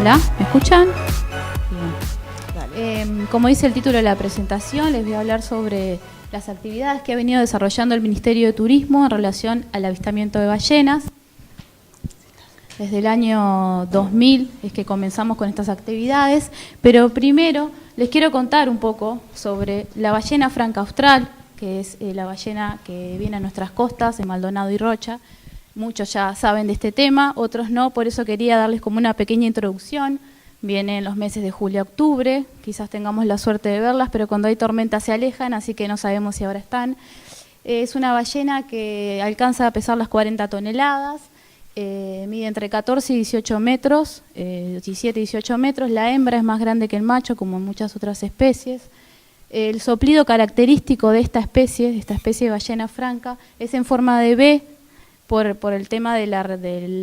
Hola, ¿me escuchan? Dale. Bien. Como dice el título de la presentación, les voy a hablar sobre las actividades que ha venido desarrollando el Ministerio de Turismo en relación al avistamiento de ballenas. Desde el año 2000 es que comenzamos con estas actividades, pero primero les quiero contar un poco sobre la ballena franca austral, que es la ballena que viene a nuestras costas, en Maldonado y Rocha. Muchos ya saben de este tema, otros no, por eso quería darles como una pequeña introducción. Viene en los meses de julio a octubre, quizás tengamos la suerte de verlas, pero cuando hay tormenta se alejan, así que no sabemos si ahora están. Es una ballena que alcanza a pesar las 40 toneladas, mide entre 14 y 18 metros, 17 y 18 metros. La hembra es más grande que el macho, como en muchas otras especies. El soplido característico de esta especie de ballena franca, es en forma de V, por el tema de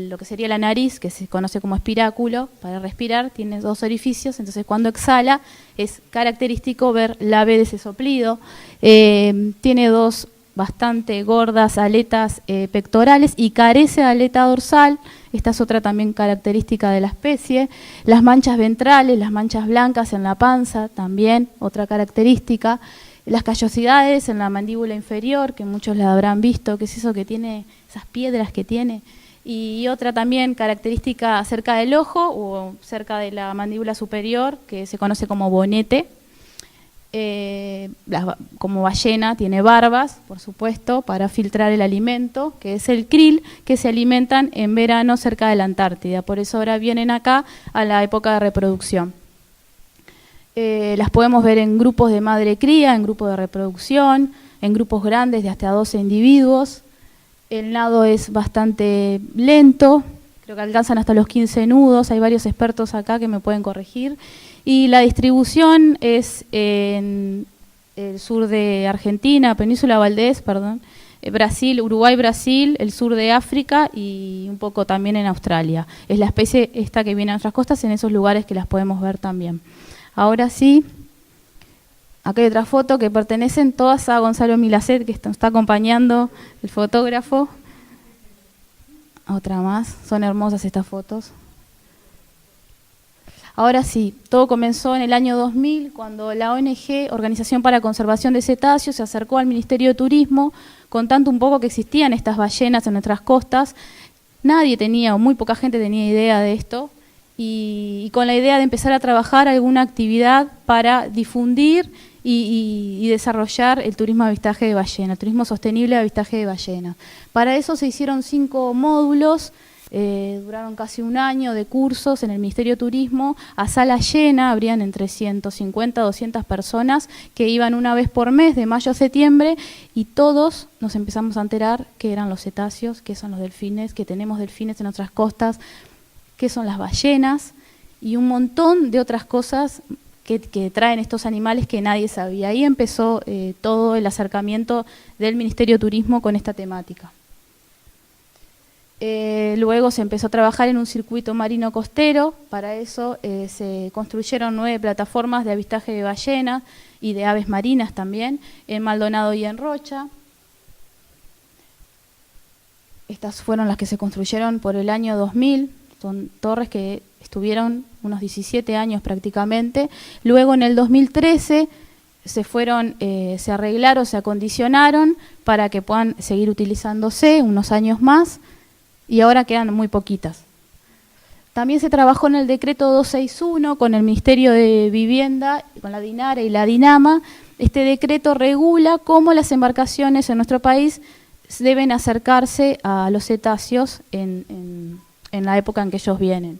lo que sería la nariz, que se conoce como espiráculo. Para respirar tiene dos orificios, entonces cuando exhala es característico ver la V de ese soplido. Tiene dos bastante gordas aletas pectorales y carece de aleta dorsal. Esta es otra también característica de la especie. Las manchas ventrales, las manchas blancas en la panza, también otra característica. Las callosidades en la mandíbula inferior, que muchos la habrán visto, que es eso que tiene, esas piedras que tiene. Y otra también característica cerca del ojo o cerca de la mandíbula superior, que se conoce como bonete. Como ballena tiene barbas, por supuesto, para filtrar el alimento, que es el krill, que se alimentan en verano cerca de la Antártida. Por eso ahora vienen acá a la época de reproducción. Las podemos ver en grupos de madre-cría, en grupos de reproducción, en grupos grandes de hasta 12 individuos. El nado es bastante lento, creo que alcanzan hasta los 15 nudos, hay varios expertos acá que me pueden corregir. Y la distribución es en el sur de Argentina, Península Valdés, perdón, Brasil, Uruguay, Brasil, el sur de África y un poco también en Australia. Es la especie esta que viene a nuestras costas, en esos lugares que las podemos ver también. Ahora sí, acá hay otra foto que pertenecen todas a Gonzalo Milacet, que está acompañando el fotógrafo. Otra más, son hermosas estas fotos. Ahora sí, todo comenzó en el año 2000, cuando la ONG, Organización para la Conservación de Cetáceos, se acercó al Ministerio de Turismo, contando un poco que existían estas ballenas en nuestras costas. Nadie tenía, o muy poca gente tenía idea de esto, y con la idea de empezar a trabajar alguna actividad para difundir y desarrollar el turismo de avistaje de ballena, el turismo sostenible de avistaje de ballena. Para eso se hicieron 5 módulos, duraron casi un año de cursos en el Ministerio de Turismo, a sala llena, habrían entre 150 a 200 personas que iban una vez por mes, de mayo a septiembre, y todos nos empezamos a enterar qué eran los cetáceos, qué son los delfines, que tenemos delfines en nuestras costas, qué son las ballenas y un montón de otras cosas que traen estos animales que nadie sabía. Ahí empezó todo el acercamiento del Ministerio de Turismo con esta temática. Luego se empezó a trabajar en un circuito marino costero. Para eso se construyeron 9 plataformas de avistaje de ballenas y de aves marinas también, en Maldonado y en Rocha. Estas fueron las que se construyeron por el año 2000. Son torres que estuvieron unos 17 años prácticamente. Luego en el 2013 se arreglaron, se acondicionaron para que puedan seguir utilizándose unos años más y ahora quedan muy poquitas. También se trabajó en el decreto 261 con el Ministerio de Vivienda, con la DINARA y la DINAMA. Este decreto regula cómo las embarcaciones en nuestro país deben acercarse a los cetáceos en la época en que ellos vienen.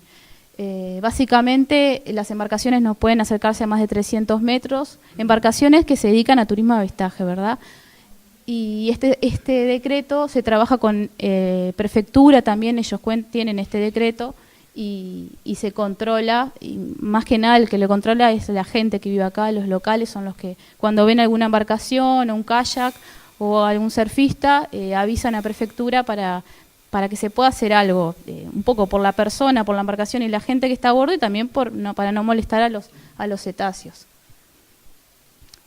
Básicamente las embarcaciones no pueden acercarse a más de 300 metros, embarcaciones que se dedican a turismo de avistaje, ¿verdad? Y este decreto se trabaja con prefectura también, ellos tienen este decreto y se controla, y más que nada el que lo controla es la gente que vive acá, los locales son los que cuando ven alguna embarcación o un kayak o algún surfista avisan a prefectura para que se pueda hacer algo, un poco por la persona, por la embarcación y la gente que está a bordo y también para no molestar a los cetáceos.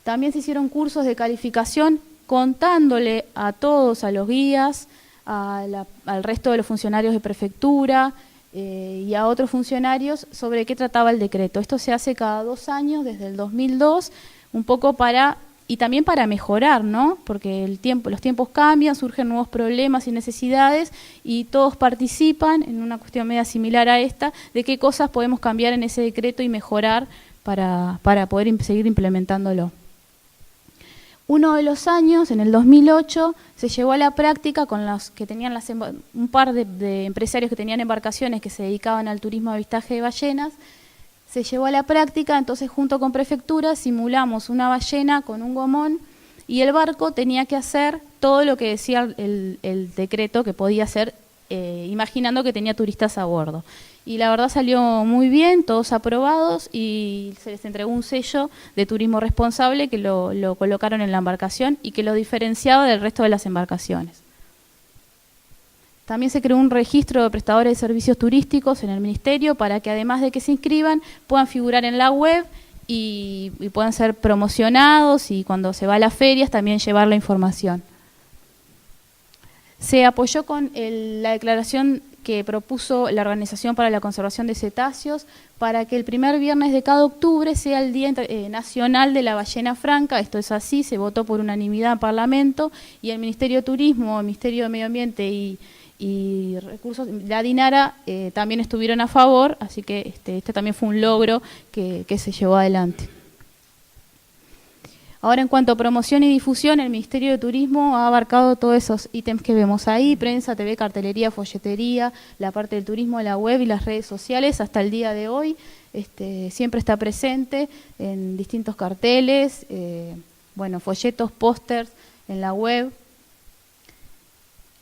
También se hicieron cursos de calificación contándole a todos, a los guías, al resto de los funcionarios de prefectura, y a otros funcionarios sobre qué trataba el decreto. Esto se hace cada 2 años, desde el 2002, un poco y también para mejorar, ¿no? Porque los tiempos cambian, surgen nuevos problemas y necesidades, y todos participan en una cuestión media similar a esta, de qué cosas podemos cambiar en ese decreto y mejorar para poder seguir implementándolo. Uno de los años, en el 2008, se llevó a la práctica con los que tenían un par de empresarios que tenían embarcaciones que se dedicaban al turismo de avistaje de ballenas. Se llevó a la práctica, entonces junto con prefectura simulamos una ballena con un gomón, y el barco tenía que hacer todo lo que decía el decreto que podía hacer, imaginando que tenía turistas a bordo. Y la verdad salió muy bien, todos aprobados, y se les entregó un sello de turismo responsable que lo colocaron en la embarcación y que lo diferenciaba del resto de las embarcaciones. También se creó un registro de prestadores de servicios turísticos en el Ministerio para que, además de que se inscriban, puedan figurar en la web y puedan ser promocionados, y cuando se va a las ferias también llevar la información. Se apoyó con la declaración que propuso la Organización para la Conservación de Cetáceos para que el primer viernes de cada octubre sea el Día Nacional de la Ballena Franca. Esto es así, se votó por unanimidad en Parlamento, y el Ministerio de Turismo, el Ministerio de Medio Ambiente y Recursos, la DINARA, también estuvieron a favor, así que este también fue un logro que se llevó adelante. Ahora, en cuanto a promoción y difusión, el Ministerio de Turismo ha abarcado todos esos ítems que vemos ahí: prensa, TV, cartelería, folletería, la parte del turismo, la web y las redes sociales. Hasta el día de hoy siempre está presente en distintos carteles, folletos, pósters en la web.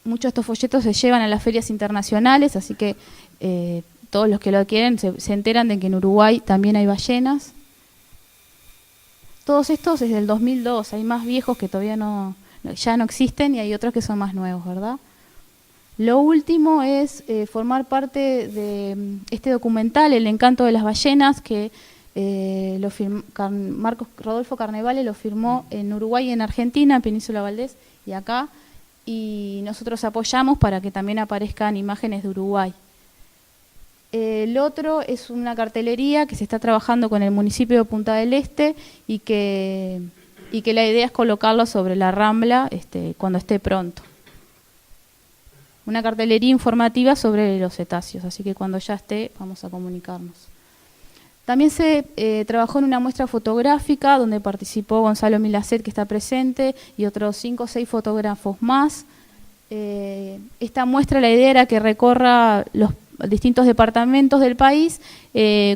Muchos de estos folletos se llevan a las ferias internacionales, así que todos los que lo quieren se enteran de que en Uruguay también hay ballenas. Todos estos desde el 2002, hay más viejos que todavía ya no existen, y hay otros que son más nuevos, ¿verdad? Lo último es formar parte de este documental, El encanto de las ballenas, que Marcos Rodolfo Carnevale lo firmó en Uruguay y en Argentina, en Península Valdés y acá, y nosotros apoyamos para que también aparezcan imágenes de Uruguay. El otro es una cartelería que se está trabajando con el municipio de Punta del Este, y que la idea es colocarlo sobre la Rambla cuando esté pronto. Una cartelería informativa sobre los cetáceos, así que cuando ya esté vamos a comunicarnos. También se trabajó en una muestra fotográfica donde participó Gonzalo Milacet, que está presente, y otros 5 o 6 fotógrafos más. Esta muestra, la idea era que recorra los distintos departamentos del país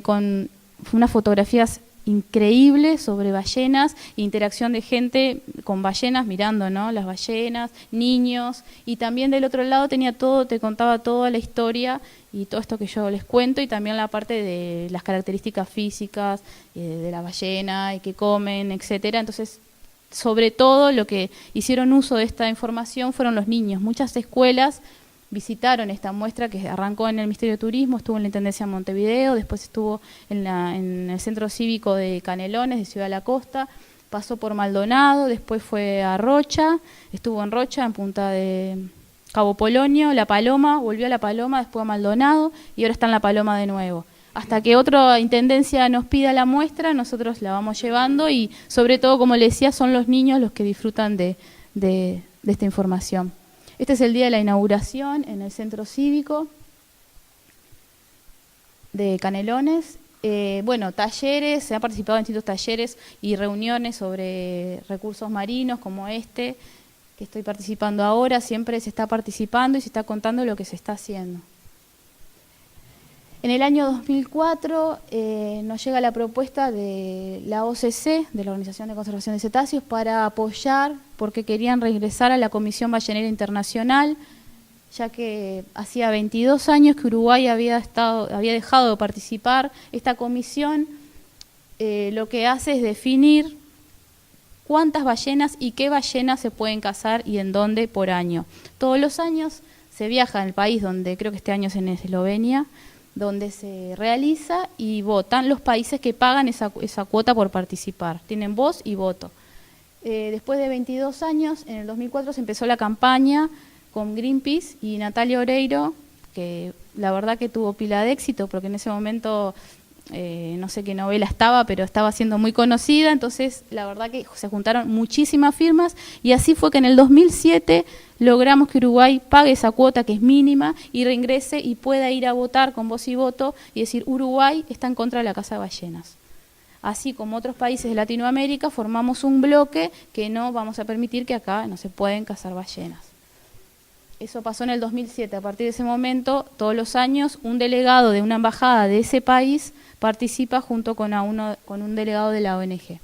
con unas fotografías increíbles sobre ballenas, interacción de gente con ballenas mirando, ¿no?, las ballenas, niños, y también del otro lado te contaba toda la historia y todo esto que yo les cuento, y también la parte de las características físicas de la ballena y qué comen, etcétera. Entonces, sobre todo lo que hicieron uso de esta información fueron los niños. Muchas escuelas visitaron esta muestra, que arrancó en el Ministerio de Turismo, estuvo en la Intendencia de Montevideo, después estuvo en el Centro Cívico de Canelones, de Ciudad de la Costa, pasó por Maldonado, después fue a Rocha, estuvo en Rocha, en Punta de Cabo Polonio, La Paloma, volvió a La Paloma, después a Maldonado, y ahora está en La Paloma de nuevo. Hasta que otra intendencia nos pida la muestra, nosotros la vamos llevando, y sobre todo, como les decía, son los niños los que disfrutan de esta información. Este es el día de la inauguración en el Centro Cívico de Canelones. Talleres, se han participado en distintos talleres y reuniones sobre recursos marinos, como que estoy participando ahora. Siempre se está participando y se está contando lo que se está haciendo. En el año 2004 nos llega la propuesta de la OCC, de la Organización de Conservación de Cetáceos, para apoyar, porque querían regresar a la Comisión Ballenera Internacional, ya que hacía 22 años que Uruguay había dejado de participar. Esta comisión lo que hace es definir cuántas ballenas y qué ballenas se pueden cazar y en dónde por año. Todos los años se viaja al país, donde creo que este año es en Eslovenia, donde se realiza, y votan los países que pagan esa cuota por participar. Tienen voz y voto. Después de 22 años, en el 2004 se empezó la campaña con Greenpeace y Natalia Oreiro, que la verdad que tuvo pila de éxito, porque en ese momento no sé qué novela estaba, pero estaba siendo muy conocida, entonces la verdad que se juntaron muchísimas firmas y así fue que en el 2007 logramos que Uruguay pague esa cuota que es mínima y reingrese y pueda ir a votar con voz y voto y decir Uruguay está en contra de la caza de ballenas. Así como otros países de Latinoamérica formamos un bloque que no vamos a permitir que acá no se pueden cazar ballenas. Eso pasó en el 2007. A partir de ese momento, todos los años, un delegado de una embajada de ese país participa junto con un delegado de la ONG.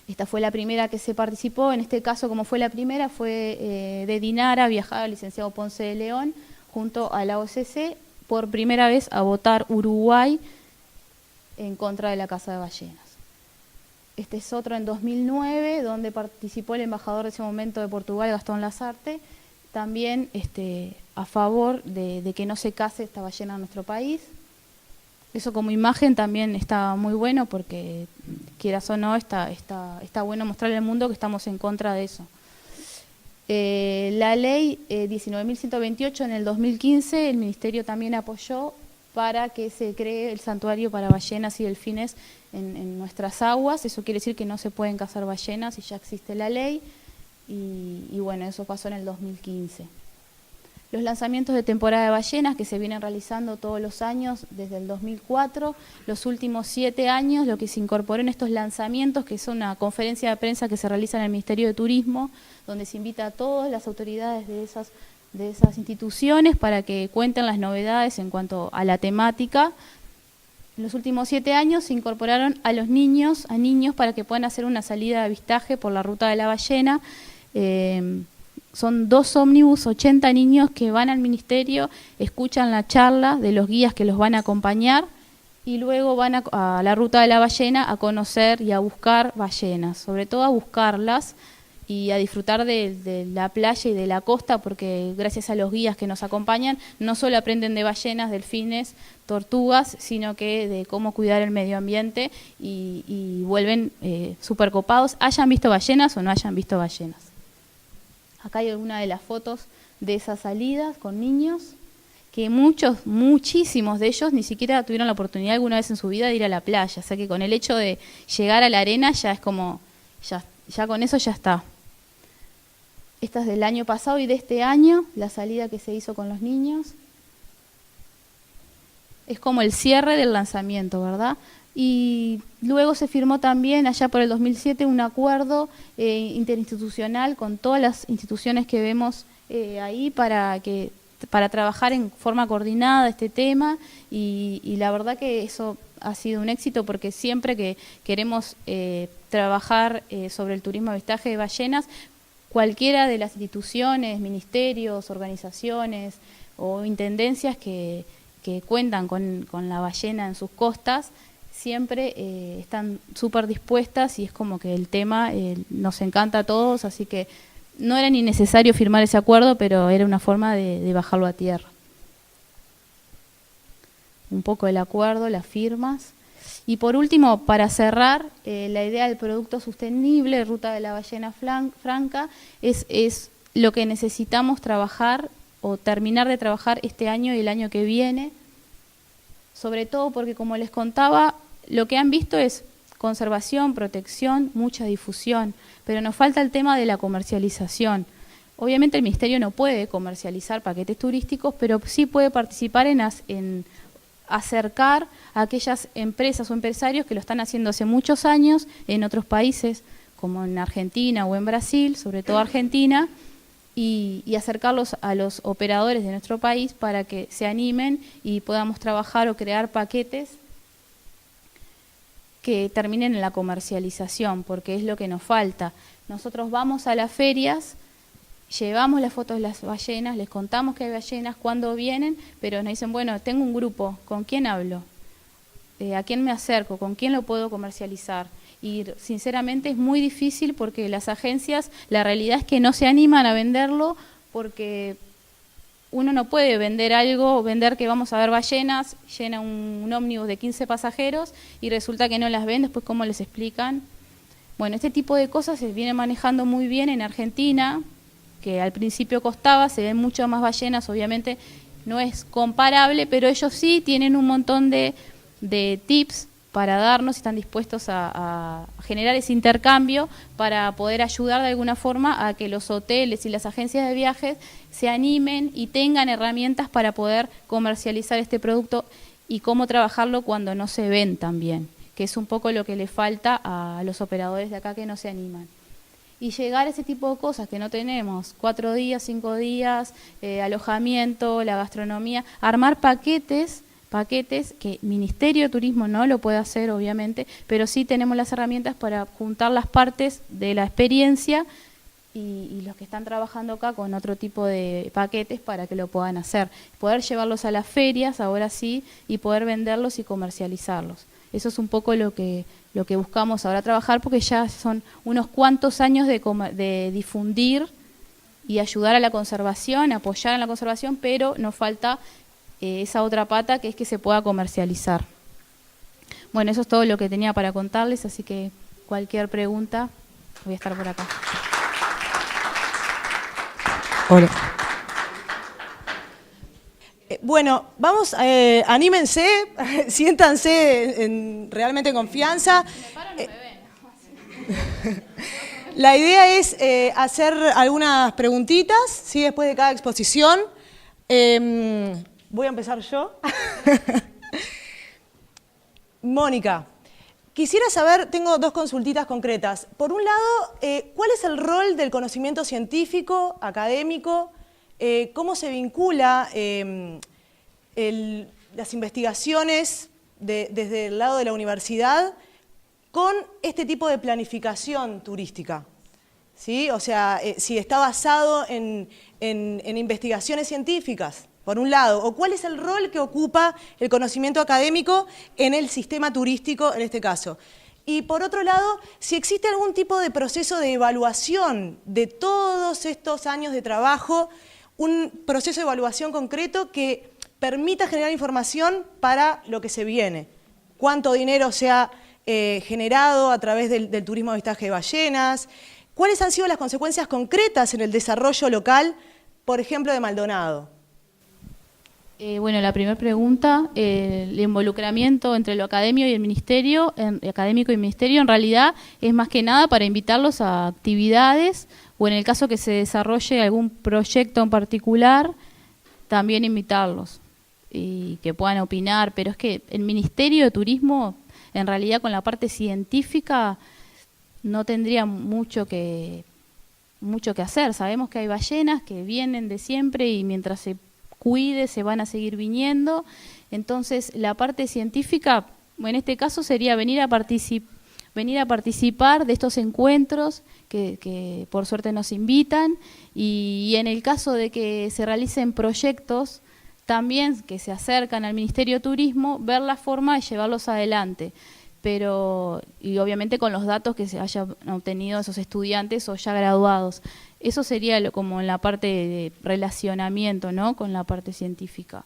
Esta fue la primera que se participó. En este caso, como fue la primera, fue de Dinara, viajaba el licenciado Ponce de León, junto a la OCC, por primera vez a votar Uruguay en contra de la caza de ballenas. Este es otro en 2009, donde participó el embajador de ese momento de Portugal, Gastón Lasarte, también a favor de que no se case esta ballena en nuestro país. Eso como imagen también está muy bueno porque, quieras o no, está bueno mostrarle al mundo que estamos en contra de eso. La ley 19.128 en el 2015, el Ministerio también apoyó para que se cree el santuario para ballenas y delfines en nuestras aguas. Eso quiere decir que no se pueden cazar ballenas y ya existe la ley. Y bueno, eso pasó en el 2015. Los lanzamientos de temporada de ballenas que se vienen realizando todos los años desde el 2004, los últimos 7 años, lo que se incorporó en estos lanzamientos, que es una conferencia de prensa que se realiza en el Ministerio de Turismo, donde se invita a todas las autoridades de esas instituciones para que cuenten las novedades en cuanto a la temática. En los últimos 7 años se incorporaron a niños para que puedan hacer una salida de avistaje por la ruta de la ballena. Son 2 ómnibus, 80 niños que van al ministerio, escuchan la charla de los guías que los van a acompañar y luego van a la ruta de la ballena a conocer y a buscar ballenas, sobre todo a buscarlas y a disfrutar de la playa y de la costa, porque gracias a los guías que nos acompañan no solo aprenden de ballenas, delfines, tortugas, sino que de cómo cuidar el medio ambiente y vuelven súper copados, hayan visto ballenas o no hayan visto ballenas. Acá hay alguna de las fotos de esas salidas con niños, que muchísimos de ellos ni siquiera tuvieron la oportunidad alguna vez en su vida de ir a la playa, o sea que con el hecho de llegar a la arena ya es como, ya con eso ya está. Esta es del año pasado y de este año, la salida que se hizo con los niños. Es como el cierre del lanzamiento, ¿verdad? Y luego se firmó también, allá por el 2007, un acuerdo interinstitucional con todas las instituciones que vemos ahí para trabajar en forma coordinada este tema y la verdad que eso ha sido un éxito porque siempre que queremos trabajar sobre el turismo avistaje de ballenas, cualquiera de las instituciones, ministerios, organizaciones o intendencias que cuentan con la ballena en sus costas, siempre están súper dispuestas y es como que el tema nos encanta a todos, así que no era ni necesario firmar ese acuerdo, pero era una forma de bajarlo a tierra. Un poco el acuerdo, las firmas. Y por último, para cerrar, la idea del producto sostenible, Ruta de la Ballena Franca, es lo que necesitamos trabajar o terminar de trabajar este año y el año que viene, sobre todo porque, como les contaba, lo que han visto es conservación, protección, mucha difusión, pero nos falta el tema de la comercialización. Obviamente el Ministerio no puede comercializar paquetes turísticos, pero sí puede participar en acercar a aquellas empresas o empresarios que lo están haciendo hace muchos años en otros países, como en Argentina o en Brasil, sobre todo Argentina, y acercarlos a los operadores de nuestro país para que se animen y podamos trabajar o crear paquetes que terminen en la comercialización, porque es lo que nos falta. Nosotros vamos a las ferias, llevamos las fotos de las ballenas, les contamos que hay ballenas, cuándo vienen, pero nos dicen, bueno, tengo un grupo, ¿con quién hablo? ¿A quién me acerco? ¿Con quién lo puedo comercializar? Y sinceramente es muy difícil porque las agencias, la realidad es que no se animan a venderlo porque uno no puede vender algo, vender que vamos a ver ballenas, llena un ómnibus de 15 pasajeros y resulta que no las ven, después ¿cómo les explican? Bueno, este tipo de cosas se viene manejando muy bien en Argentina, que al principio costaba, se ven mucho más ballenas, obviamente no es comparable, pero ellos sí tienen un montón de tips para darnos, y están dispuestos a generar ese intercambio para poder ayudar de alguna forma a que los hoteles y las agencias de viajes se animen y tengan herramientas para poder comercializar este producto y cómo trabajarlo cuando no se ven tan bien, que es un poco lo que le falta a los operadores de acá que no se animan. Y llegar a ese tipo de cosas que no tenemos, 4 días, 5 días, alojamiento, la gastronomía, armar paquetes que Ministerio de Turismo no lo puede hacer, obviamente, pero sí tenemos las herramientas para juntar las partes de la experiencia y los que están trabajando acá con otro tipo de paquetes para que lo puedan hacer. Poder llevarlos a las ferias, ahora sí, y poder venderlos y comercializarlos. Eso es un poco lo que buscamos ahora trabajar, porque ya son unos cuantos años de difundir y ayudar a la conservación, apoyar en la conservación, pero nos falta esa otra pata, que es que se pueda comercializar. Bueno, eso es todo lo que tenía para contarles, así que cualquier pregunta, voy a estar por acá. Hola. Bueno, vamos, anímense, siéntanse realmente en confianza. La idea es hacer algunas preguntitas, ¿sí? Después de cada exposición. Voy a empezar yo. Mónica, quisiera saber, tengo 2 consultitas concretas. Por un lado, ¿cuál es el rol del conocimiento científico, académico? ¿Cómo se vincula las investigaciones desde el lado de la universidad con este tipo de planificación turística? ¿Sí? O sea, si está basado en investigaciones científicas, por un lado, o cuál es el rol que ocupa el conocimiento académico en el sistema turístico, en este caso. Y por otro lado, si existe algún tipo de proceso de evaluación de todos estos años de trabajo, un proceso de evaluación concreto que permita generar información para lo que se viene. Cuánto dinero se ha generado a través del turismo de avistaje de ballenas, cuáles han sido las consecuencias concretas en el desarrollo local, por ejemplo, de Maldonado. Bueno, la primera pregunta, el involucramiento entre lo académico y el ministerio, en realidad es más que nada para invitarlos a actividades, o en el caso que se desarrolle algún proyecto en particular, también invitarlos y que puedan opinar. Pero es que el Ministerio de Turismo, en realidad con la parte científica, no tendría mucho que hacer. Sabemos que hay ballenas que vienen de siempre y mientras se cuide se van a seguir viniendo. Entonces la parte científica, en este caso, sería venir a participar de estos encuentros que por suerte nos invitan, y en el caso de que se realicen proyectos también que se acercan al Ministerio de Turismo, ver la forma de llevarlos adelante. Pero, y obviamente con los datos que se hayan obtenido esos estudiantes o ya graduados. Eso sería como en la parte de relacionamiento, ¿no?, con la parte científica.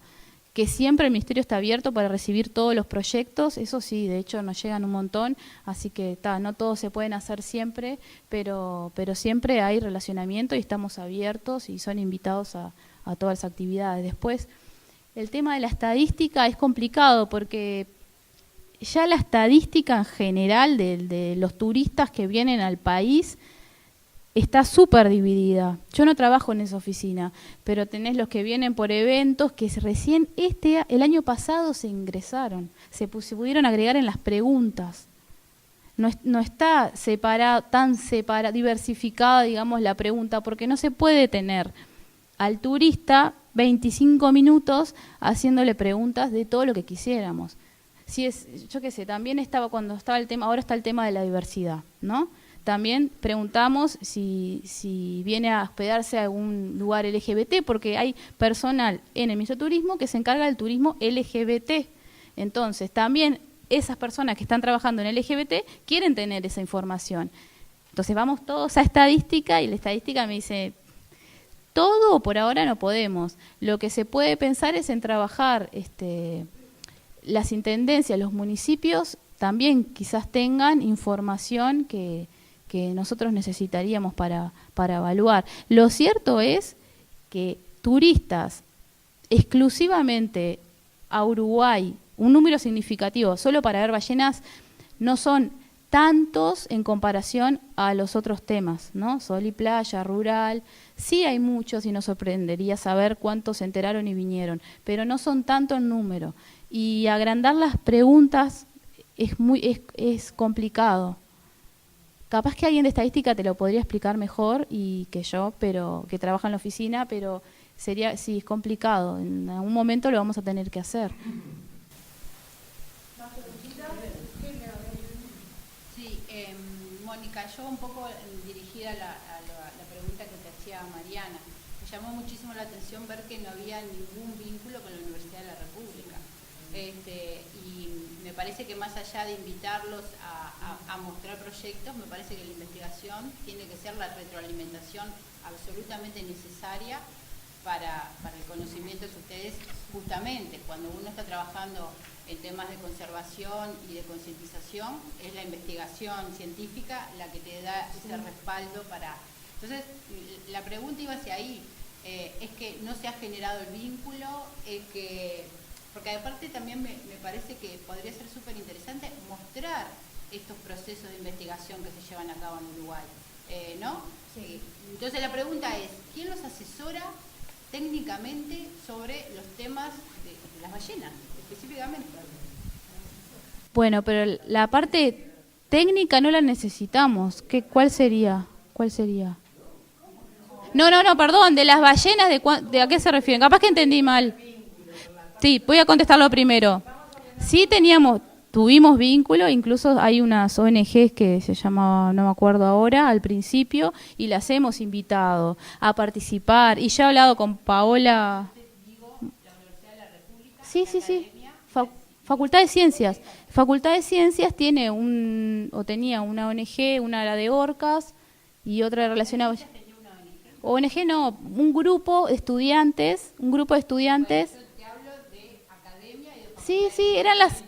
Que siempre el Ministerio está abierto para recibir todos los proyectos, eso sí, de hecho nos llegan un montón, así que no todos se pueden hacer siempre, pero siempre hay relacionamiento y estamos abiertos y son invitados a todas las actividades. Después, el tema de la estadística es complicado porque ya la estadística en general de los turistas que vienen al país está súper dividida. Yo no trabajo en esa oficina, pero tenés los que vienen por eventos que recién el año pasado se ingresaron, se pudieron agregar en las preguntas. No está diversificada, digamos, la pregunta, porque no se puede tener al turista 25 minutos haciéndole preguntas de todo lo que quisiéramos. Yo qué sé, también ahora está el tema de la diversidad, ¿no? También preguntamos si viene a hospedarse a algún lugar LGBT, porque hay personal en el Ministerio de Turismo que se encarga del turismo LGBT. Entonces, también esas personas que están trabajando en LGBT quieren tener esa información. Entonces, vamos todos a estadística y la estadística me dice, todo por ahora no podemos. Lo que se puede pensar es en trabajar las intendencias, los municipios también quizás tengan información que que nosotros necesitaríamos para evaluar. Lo cierto es que turistas exclusivamente a Uruguay, un número significativo solo para ver ballenas, no son tantos en comparación a los otros temas, ¿no? Sol y playa, rural, sí hay muchos y nos sorprendería saber cuántos se enteraron y vinieron, pero no son tanto en número. Y agrandar las preguntas es complicado. Capaz que alguien de estadística te lo podría explicar mejor y que yo, pero que trabaja en la oficina, pero sería, sí, es complicado. En algún momento lo vamos a tener que hacer. Sí, Mónica, yo un poco dirigida a la pregunta que te hacía Mariana. Me llamó muchísimo la atención ver que no había ningún vínculo con la Universidad de la República. Y me parece que más allá de invitarlos a mostrar proyectos, me parece que la investigación tiene que ser la retroalimentación absolutamente necesaria para el conocimiento que ustedes, justamente, cuando uno está trabajando en temas de conservación y de concientización, es la investigación científica la que te da ese respaldo para... Entonces, la pregunta iba hacia ahí, es que no se ha generado el vínculo, porque aparte también me parece que podría ser súper interesante mostrar estos procesos de investigación que se llevan a cabo en Uruguay, ¿no? Sí. Entonces la pregunta es, ¿quién los asesora técnicamente sobre los temas de las ballenas, específicamente? Bueno, pero la parte técnica no la necesitamos. ¿Cuál sería? ¿Cuál sería? No, perdón, de las ballenas, ¿de a qué se refieren? Capaz que entendí mal. Sí, voy a contestarlo primero. Sí tuvimos vínculo, incluso hay unas ONGs que se llamaban, no me acuerdo ahora, al principio, y las hemos invitado a participar. Y ya he hablado con Paola. Sí. Facultad de Ciencias. Facultad de Ciencias tenía una ONG, una la de orcas y otra relacionada. ONG no, un grupo de estudiantes. Sí, eran las...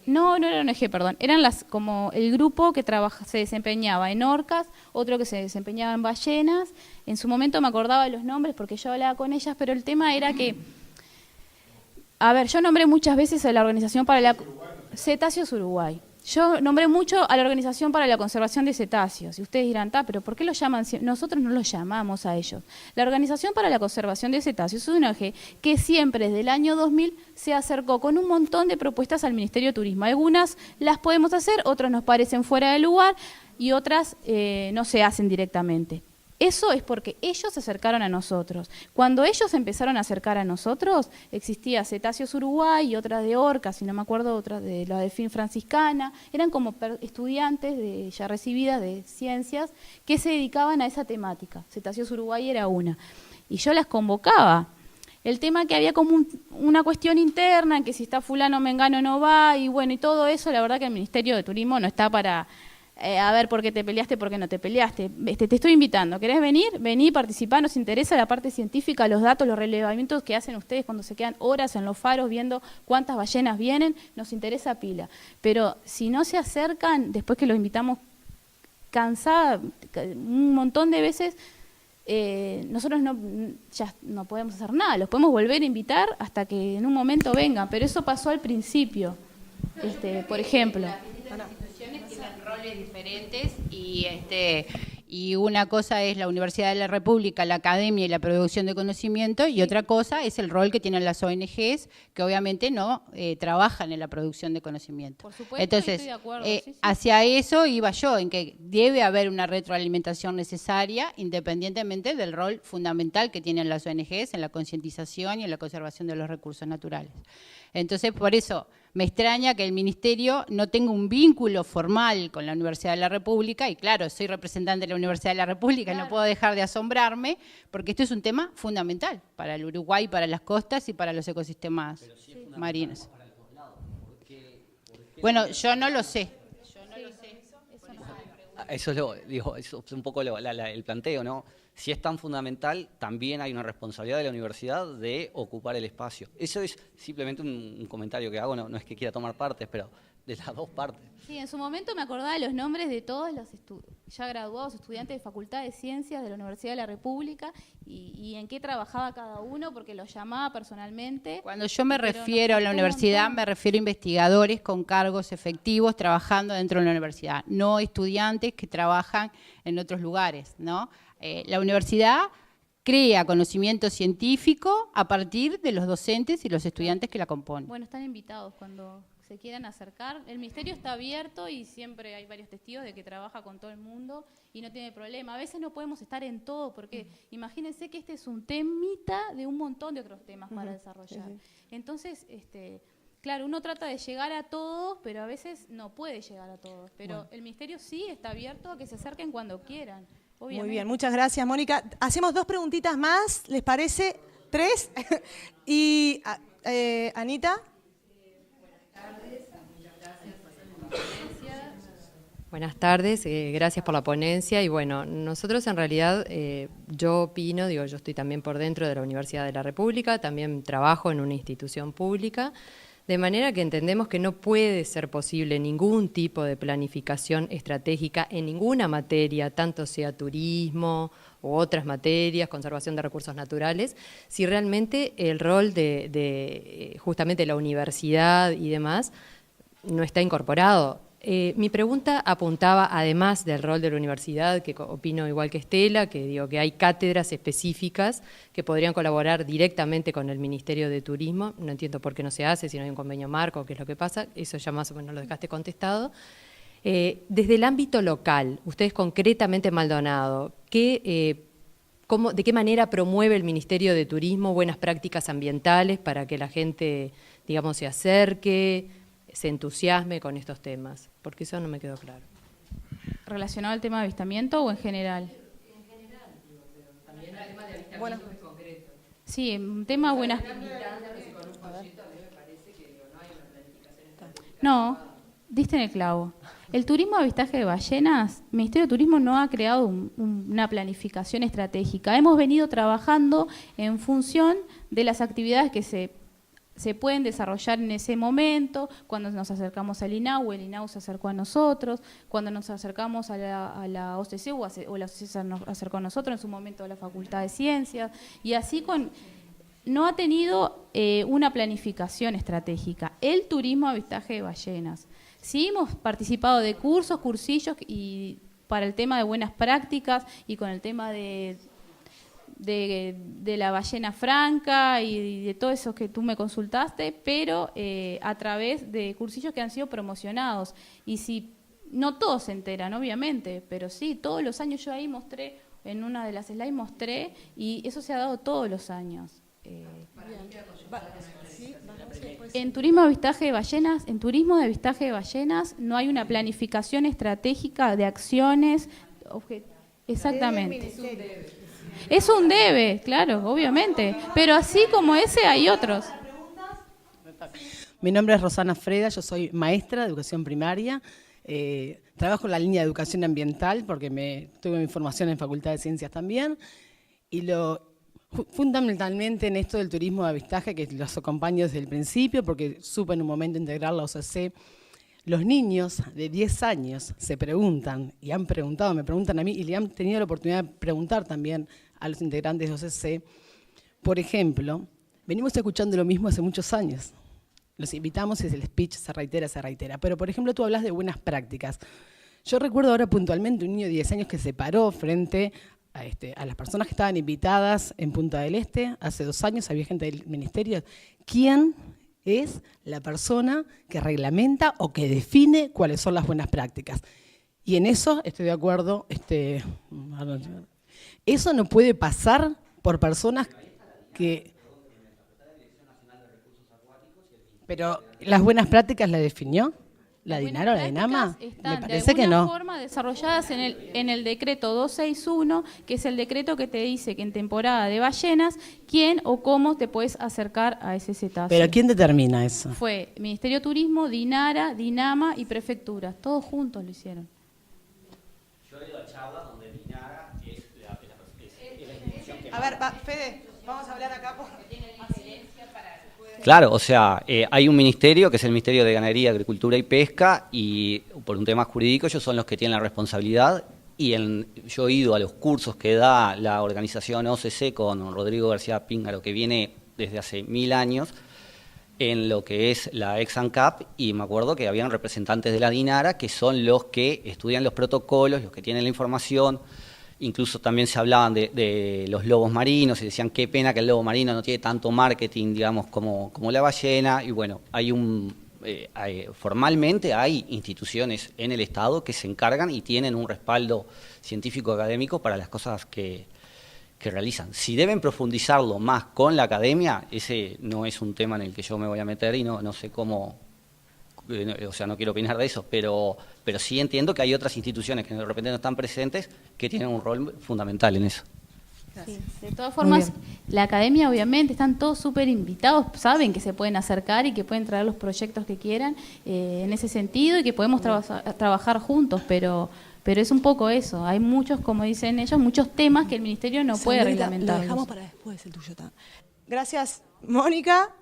No era ONG, perdón. Eran como el grupo que se desempeñaba en orcas, otro que se desempeñaba en ballenas. En su momento me acordaba de los nombres porque yo hablaba con ellas, pero el tema era que... A ver, yo nombré muchas veces a la Organización para la... Cetáceos Uruguay. Yo nombré mucho a la Organización para la Conservación de Cetáceos. Y ustedes dirán, ¿pero por qué los llaman? Nosotros no los llamamos a ellos. La Organización para la Conservación de Cetáceos es una ONG que siempre desde el año 2000 se acercó con un montón de propuestas al Ministerio de Turismo. Algunas las podemos hacer, otras nos parecen fuera de lugar y otras no se hacen directamente. Eso es porque ellos se acercaron a nosotros. Cuando ellos empezaron a acercar a nosotros, existía Cetáceos Uruguay y otras de orcas, y no me acuerdo, otras de la Delfín Franciscana, eran como estudiantes ya recibidas de ciencias que se dedicaban a esa temática. Cetáceos Uruguay era una. Y yo las convocaba. El tema que había como una cuestión interna, en que si está fulano, mengano no va, y bueno, y todo eso, la verdad que el Ministerio de Turismo no está para... a ver por qué te peleaste, por qué no te peleaste. Te estoy invitando. ¿Querés venir? Vení, participá. Nos interesa la parte científica, los datos, los relevamientos que hacen ustedes cuando se quedan horas en los faros viendo cuántas ballenas vienen. Nos interesa pila. Pero si no se acercan, después que los invitamos cansada un montón de veces, nosotros ya no podemos hacer nada. Los podemos volver a invitar hasta que en un momento vengan. Pero eso pasó al principio, por ejemplo. Tienen roles diferentes y una cosa es la Universidad de la República, la academia y la producción de conocimiento, y otra cosa es el rol que tienen las ONGs, que obviamente no trabajan en la producción de conocimiento. Por supuesto, entonces, estoy de acuerdo. Sí. Hacia eso iba yo, en que debe haber una retroalimentación necesaria, independientemente del rol fundamental que tienen las ONGs en la concientización y en la conservación de los recursos naturales. Entonces, por eso me extraña que el Ministerio no tenga un vínculo formal con la Universidad de la República, y claro, soy representante de la Universidad de la República, claro. No puedo dejar de asombrarme, porque esto es un tema fundamental para el Uruguay, para las costas y para los ecosistemas marinos. Para los dos lados. Bueno, yo no lo sé. Eso es un poco el planteo, ¿no? Si es tan fundamental, también hay una responsabilidad de la universidad de ocupar el espacio. Eso es simplemente un comentario que hago, no es que quiera tomar partes, de las dos partes. Sí, en su momento me acordaba de los nombres de todos los ya graduados estudiantes de Facultad de Ciencias de la Universidad de la República y en qué trabajaba cada uno, porque los llamaba personalmente. Cuando yo me pero refiero a la universidad, me refiero a investigadores con cargos efectivos trabajando dentro de la universidad, no estudiantes que trabajan en otros lugares, ¿no? La universidad crea conocimiento científico a partir de los docentes y los estudiantes que la componen. Bueno, están invitados cuando se quieran acercar. El ministerio está abierto y siempre hay varios testigos de que trabaja con todo el mundo y no tiene problema. A veces no podemos estar en todo porque imagínense que este es un temita de un montón de otros temas para desarrollar. Entonces, claro, uno trata de llegar a todos, pero a veces no puede llegar a todos. Pero el ministerio sí está abierto a que se acerquen cuando quieran. Obviamente. Muy bien, muchas gracias, Mónica. Hacemos 2 preguntitas más, ¿les parece? 3. Y Anita. Buenas tardes, gracias por la ponencia y bueno, nosotros en realidad, yo opino, yo estoy también por dentro de la Universidad de la República, también trabajo en una institución pública, de manera que entendemos que no puede ser posible ningún tipo de planificación estratégica en ninguna materia, tanto sea turismo u otras materias, conservación de recursos naturales, si realmente el rol de justamente la universidad y demás no está incorporado. Mi pregunta apuntaba, además del rol de la universidad, que opino igual que Estela, que digo que hay cátedras específicas que podrían colaborar directamente con el Ministerio de Turismo. No entiendo por qué no se hace, si no hay un convenio marco, qué es lo que pasa. Eso ya más o menos lo dejaste contestado. Desde el ámbito local, ustedes concretamente en Maldonado, ¿de qué manera promueve el Ministerio de Turismo buenas prácticas ambientales para que la gente, digamos, se acerque, se entusiasme con estos temas? Porque eso no me quedó claro. ¿Relacionado al tema de avistamiento o en general? En general, pero también el tema de avistamiento es concreto. Sí, un tema buenas. No, diste en el clavo. El turismo de avistaje de ballenas, el Ministerio de Turismo no ha creado una planificación estratégica. Hemos venido trabajando en función de las actividades que se pueden desarrollar en ese momento, cuando nos acercamos al INAU, el INAU se acercó a nosotros, cuando nos acercamos a la OCC o la OCC se nos acercó a nosotros, en su momento a la Facultad de Ciencias, y así no ha tenido una planificación estratégica. El turismo avistaje de ballenas. Sí hemos participado de cursos, cursillos y para el tema de buenas prácticas y con el tema de la ballena franca y de todo eso que tú me consultaste, pero a través de cursillos que han sido promocionados. Y si no todos se enteran, obviamente, pero sí, todos los años yo ahí mostré, en una de las slides mostré, y eso se ha dado todos los años. En turismo de avistaje de ballenas, no hay una planificación estratégica de acciones. Exactamente. Es un debe, claro, obviamente. Pero así como ese hay otros. Mi nombre es Rosana Freda, yo soy maestra de educación primaria. Trabajo en la línea de educación ambiental porque tuve mi formación en Facultad de Ciencias también. Y fundamentalmente en esto del turismo de avistaje, que los acompaño desde el principio, porque supe en un momento integrar la OCC. Los niños de 10 años se preguntan, y han preguntado, me preguntan a mí, y le han tenido la oportunidad de preguntar también a los integrantes de OCC. Por ejemplo, venimos escuchando lo mismo hace muchos años. Los invitamos y el speech se reitera. Pero, por ejemplo, tú hablas de buenas prácticas. Yo recuerdo ahora puntualmente un niño de 10 años que se paró frente a las personas que estaban invitadas en Punta del Este. Hace 2 años había gente del ministerio. ¿Quién es la persona que reglamenta o que define cuáles son las buenas prácticas? Y en eso estoy de acuerdo. Eso no puede pasar por personas que... Pero las buenas prácticas la definió la DINARA o la DINAMA. Me parece que no. De alguna forma desarrolladas en el decreto 261, que es el decreto que te dice que en temporada de ballenas, quién o cómo te puedes acercar a ese cetáceo. ¿Pero quién determina eso? Fue Ministerio de Turismo, DINARA, DINAMA y Prefectura. Todos juntos lo hicieron. Yo he ido a charlas donde DINARA es la institución que... A ver, Fede, vamos a hablar acá. Claro, o sea, hay un ministerio que es el Ministerio de Ganadería, Agricultura y Pesca, y por un tema jurídico ellos son los que tienen la responsabilidad. Y yo he ido a los cursos que da la organización OCC con Rodrigo García Píngaro, que viene desde hace 1000 años, en lo que es la ex-ANCAP, y me acuerdo que habían representantes de la DINARA que son los que estudian los protocolos, los que tienen la información. Incluso también se hablaban de los lobos marinos y decían qué pena que el lobo marino no tiene tanto marketing, digamos, como la ballena. Y bueno, formalmente hay instituciones en el Estado que se encargan y tienen un respaldo científico académico para las cosas que realizan. Si deben profundizarlo más con la academia, ese no es un tema en el que yo me voy a meter y no sé cómo, o sea, no quiero opinar de eso, pero sí entiendo que hay otras instituciones que de repente no están presentes que tienen un rol fundamental en eso. Sí, de todas formas, la academia obviamente están todos súper invitados, saben que se pueden acercar y que pueden traer los proyectos que quieran en ese sentido y que podemos trabajar juntos, pero es un poco eso. Hay muchos, como dicen ellos, muchos temas que el Ministerio no puede reglamentar. Lo dejamos para después, el tuyo. Gracias, Mónica.